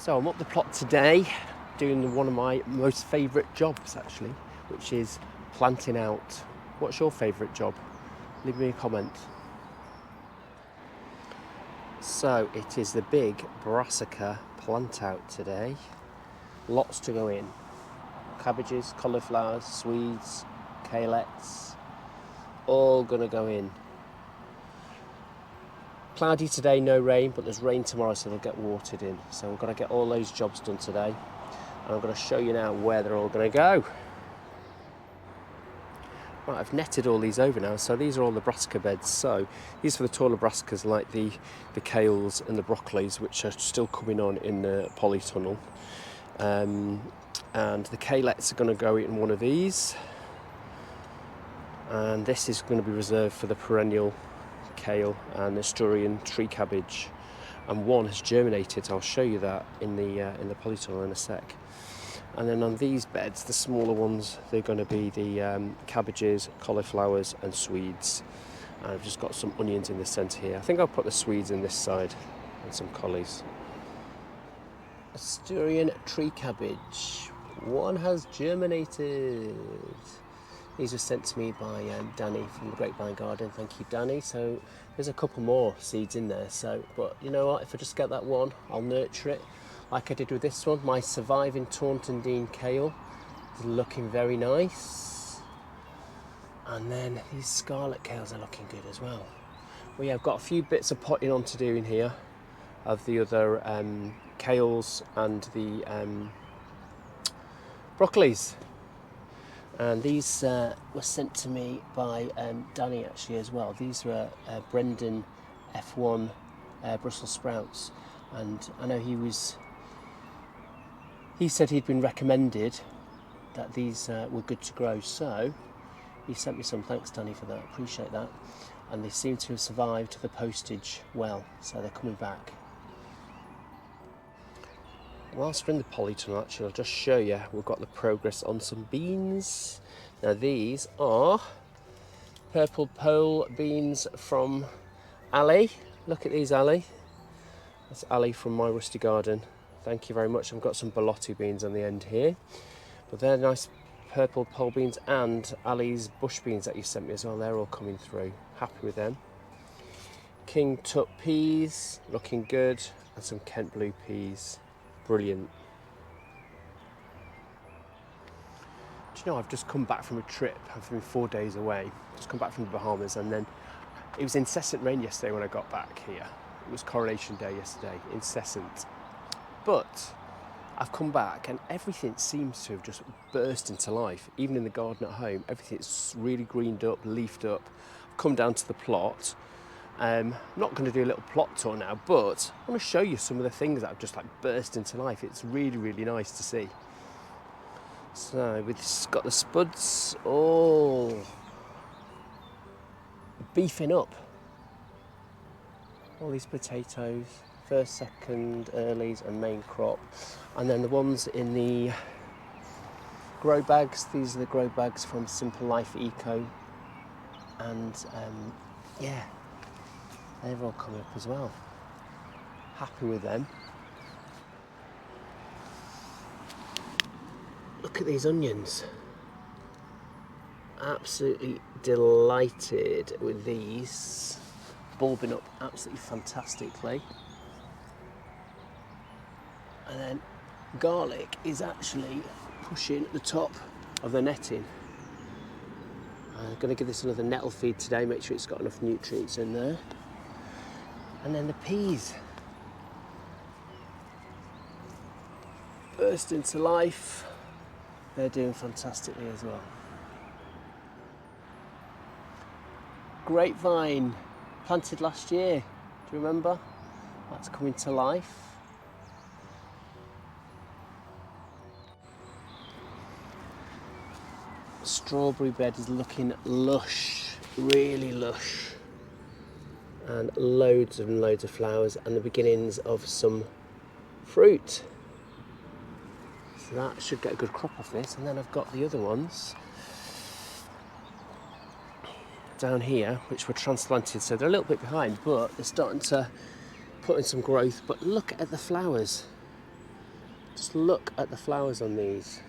So I'm up the plot today doing one of my most favourite jobs actually, which is planting out. What's your favourite job? Leave me a comment. So it is the big brassica plant out today. Lots to go in. Cabbages, cauliflowers, Swedes, kaleets, all gonna go in. Cloudy today, no rain, but there's rain tomorrow, so they'll get watered in. So we've got to get all those jobs done today. And I'm going to show you now where they're all going to go. Right, I've netted all these over now, so these are all the brassica beds. So these are for the taller brassicas like the kales and the broccolis, which are still coming on in the polytunnel. And the kaleets are going to go in one of these. And this is going to be reserved for the perennial kale and Asturian tree cabbage, and one has germinated. I'll show you that in the polytunnel in a sec. And then on these beds, the smaller ones, they're going to be the cabbages, cauliflowers and Swedes. And I've just got some onions in the centre here. I think I'll put the Swedes in this side and some collies. Asturian tree cabbage, one has germinated. These were sent to me by Danny from the Grapevine Garden. Thank you, Danny. So there's a couple more seeds in there. So, but you know what? If I just get that one, I'll nurture it like I did with this one. My surviving Taunton Dean kale is looking very nice. And then these scarlet kales are looking good as well. We have got a few bits of potting on to do in here of the other kales and the broccolis. And these were sent to me by Danny actually as well. These were Brendan F1 Brussels sprouts, and I know he said he'd been recommended that these were good to grow, so he sent me some. Thanks Danny for that, appreciate that. And they seem to have survived the postage well, so they're coming back. Whilst we're in the polytunnel, actually, I'll just show you, we've got the progress on some beans. Now these are purple pole beans from Ali. Look at these, Ali. That's Ali from My Rusty Garden. Thank you very much. I've got some Belotti beans on the end here. But they're nice purple pole beans, and Ali's bush beans that you sent me as well. They're all coming through. Happy with them. King Tut peas, looking good. And some Kent blue peas. Brilliant. Do you know, I've just come back from a trip. I've been 4 days away. Just come back from the Bahamas, and then it was incessant rain yesterday when I got back here. It was Coronation Day yesterday, incessant. But I've come back and everything seems to have just burst into life. Even in the garden at home, everything's really greened up, leafed up. I've come down to the plot. I'm not going to do a little plot tour now, but I want to show you some of the things that have just like burst into life. It's really, really nice to see. So we've got the spuds all beefing up. All these potatoes, first, second, earlies and main crop. And then the ones in the grow bags, these are the grow bags from Simple Life Eco. And yeah, they've all come up as well. Happy with them. Look at these onions. Absolutely delighted with these. Bulbing up absolutely fantastically. And then garlic is actually pushing at the top of the netting. I'm going to give this another nettle feed today, make sure it's got enough nutrients in there. And then the peas burst into life. They're doing fantastically as well. Grapevine, planted last year. Do you remember? That's coming to life. Strawberry bed is looking lush, really lush. And loads and loads of flowers and the beginnings of some fruit. So that should get a good crop off this. And then I've got the other ones down here, which were transplanted, so they're a little bit behind, but they're starting to put in some growth. But look at the flowers. Just look at the flowers on these.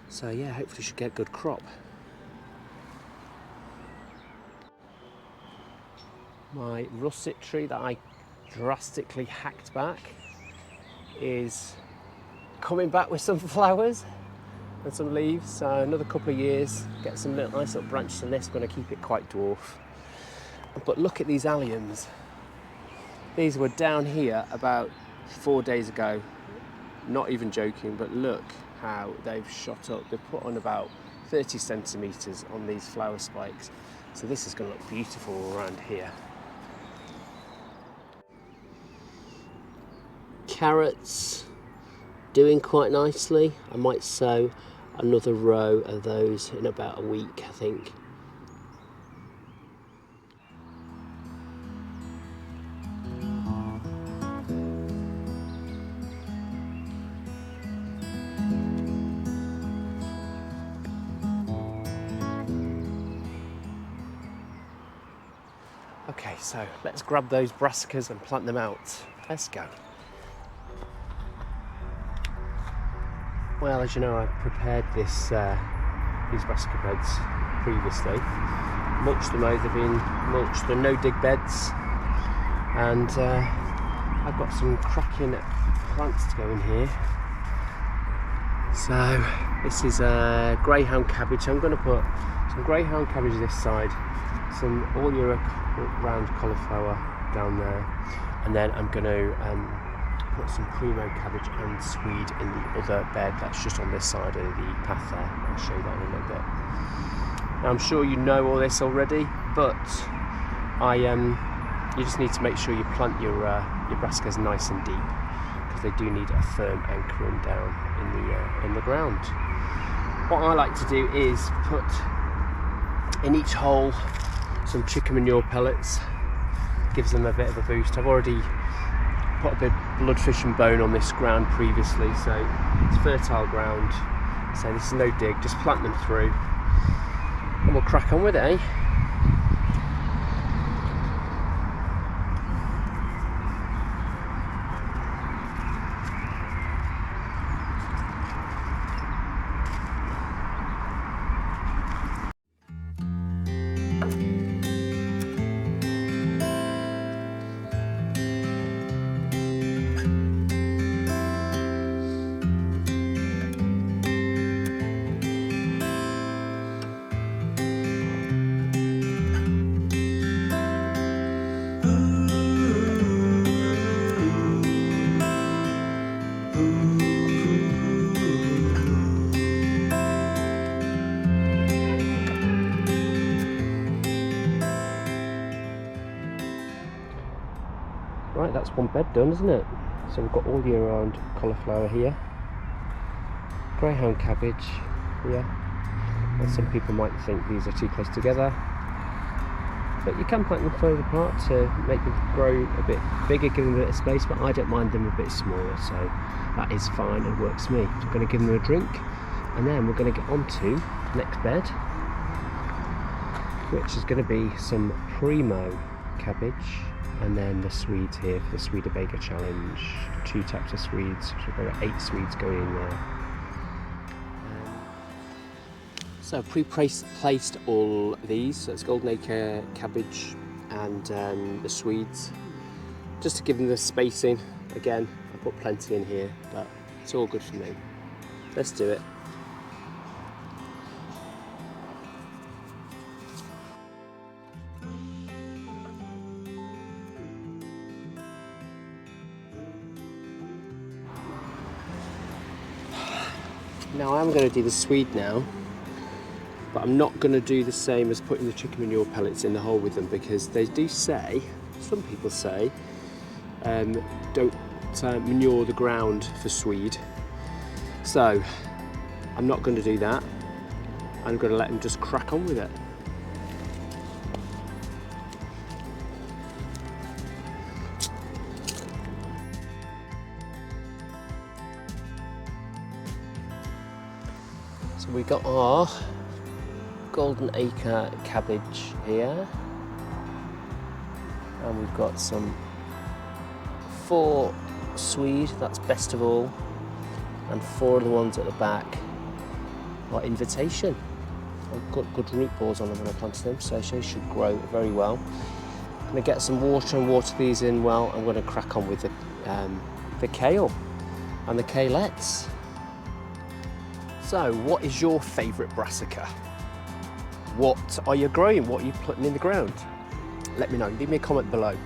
So yeah, hopefully should get a good crop. My russet tree that I drastically hacked back is coming back with some flowers and some leaves. So another couple of years, get some nice little branches on this. I'm going to keep it quite dwarf. But look at these alliums. These were down here about 4 days ago. Not even joking, but look how they've shot up. They've put on about 30 centimetres on these flower spikes. So this is going to look beautiful around here. Carrots doing quite nicely. I might sow another row of those in about a week, I think. Okay, so let's grab those brassicas and plant them out. Let's go. Well, as you know, I prepared these brassica beds previously. Mulched them out, they've been mulched, they're no-dig beds. And I've got some cracking plants to go in here. So this is greyhound cabbage. I'm going to put some greyhound cabbage this side, some all year round cauliflower down there, and then I'm going to put some primo cabbage and swede in the other bed that's just on this side of the path there. I'll show you that in a little bit. Now, I'm sure you know all this already, but you just need to make sure you plant your brassicas nice and deep, because they do need a firm anchoring down in the ground. What I like to do is put in each hole some chicken manure pellets. Gives them a bit of a boost. I've already put a bit of bloodfish and bone on this ground previously, so it's fertile ground. So this is no dig, just plant them through and we'll crack on with it, eh? Right, that's one bed done, isn't it? So we've got all year round cauliflower here, greyhound cabbage here, and some people might think these are too close together, but you can plant them further apart to make them grow a bit bigger, give them a bit of space, but I don't mind them a bit smaller, so that is fine and works for me. So I'm going to give them a drink, and then we're going to get on to the next bed, which is going to be some primo cabbage, and then the Swedes here for the Swederbega challenge. 2 types of Swedes, so we've got 8 Swedes going in there. So I've pre-placed all these, so it's Golden Acre cabbage and the Swedes, just to give them the spacing. Again, I put plenty in here, but it's all good for me. Let's do it. Now I'm going to do the Swede now, but I'm not going to do the same as putting the chicken manure pellets in the hole with them, because they do say, some people say, don't manure the ground for Swede. So I'm not going to do that. I'm going to let them just crack on with it. So we got our Golden Acre cabbage here, and we've got some 4 Swede, that's best of all, and 4 of the ones at the back are invitation. I've got good root balls on them when I planted them, so they should grow very well. I'm going to get some water and water these in well. I'm going to crack on with the kale and the kalettes. So, what is your favourite brassica? What are you growing? What are you putting in the ground? Let me know. Leave me a comment below.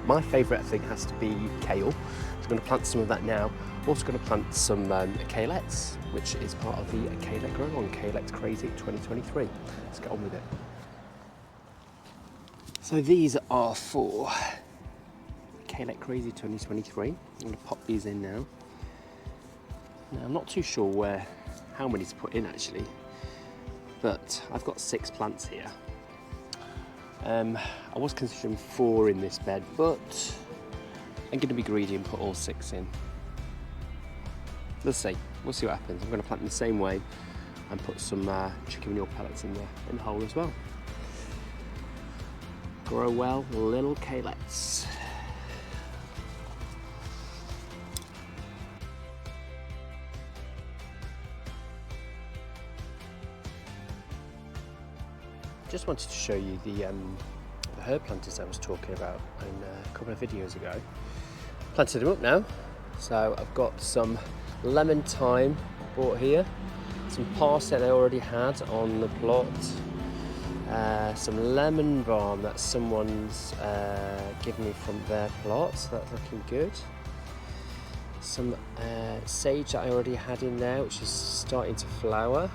My favourite thing has to be kale. So I'm going to plant some of that now. Also going to plant some kalettes, which is part of the Kaleette Grow On Kaleette Crazy 2023. Let's get on with it. So these are for Kaleette Crazy 2023. I'm going to pop these in now. Now I'm not too sure how many to put in actually, but I've got 6 plants here. I was considering 4 in this bed, but I'm going to be greedy and put all 6 in. Let's see. We'll see what happens. I'm going to plant in the same way and put some chicken manure pellets in the hole as well. Grow well, little kalettes. Just wanted to show you the herb planters I was talking about a couple of videos ago. Planted them up now. So I've got some lemon thyme bought here, some parsley I already had on the plot, some lemon balm that someone's given me from their plot, so that's looking good. Some sage that I already had in there, which is starting to flower.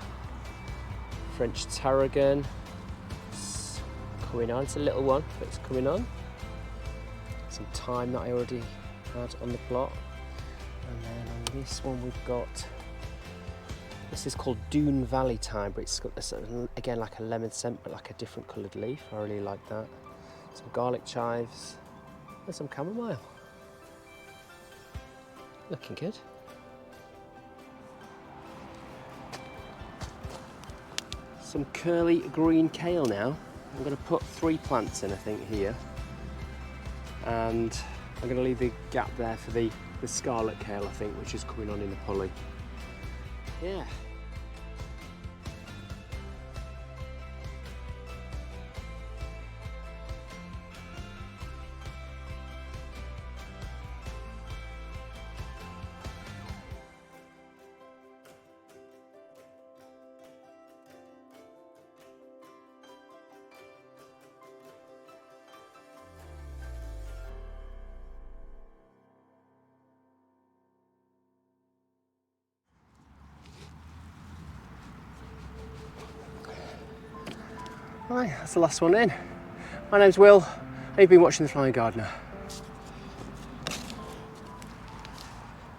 French tarragon, it's coming on, it's a little one, but it's coming on. Some thyme that I already had on the plot. And then on this one we've got, this is called Doon Valley Thyme, but it's got this, again, like a lemon scent, but like a different coloured leaf. I really like that. Some garlic chives and some chamomile. Looking good. Some curly green kale now. I'm going to put 3 plants in, I think, here. And I'm going to leave the gap there for the scarlet kale, I think, which is coming on in the pulley. Yeah. Right, that's the last one in. My name's Will, and you've been watching The Flying Gardener.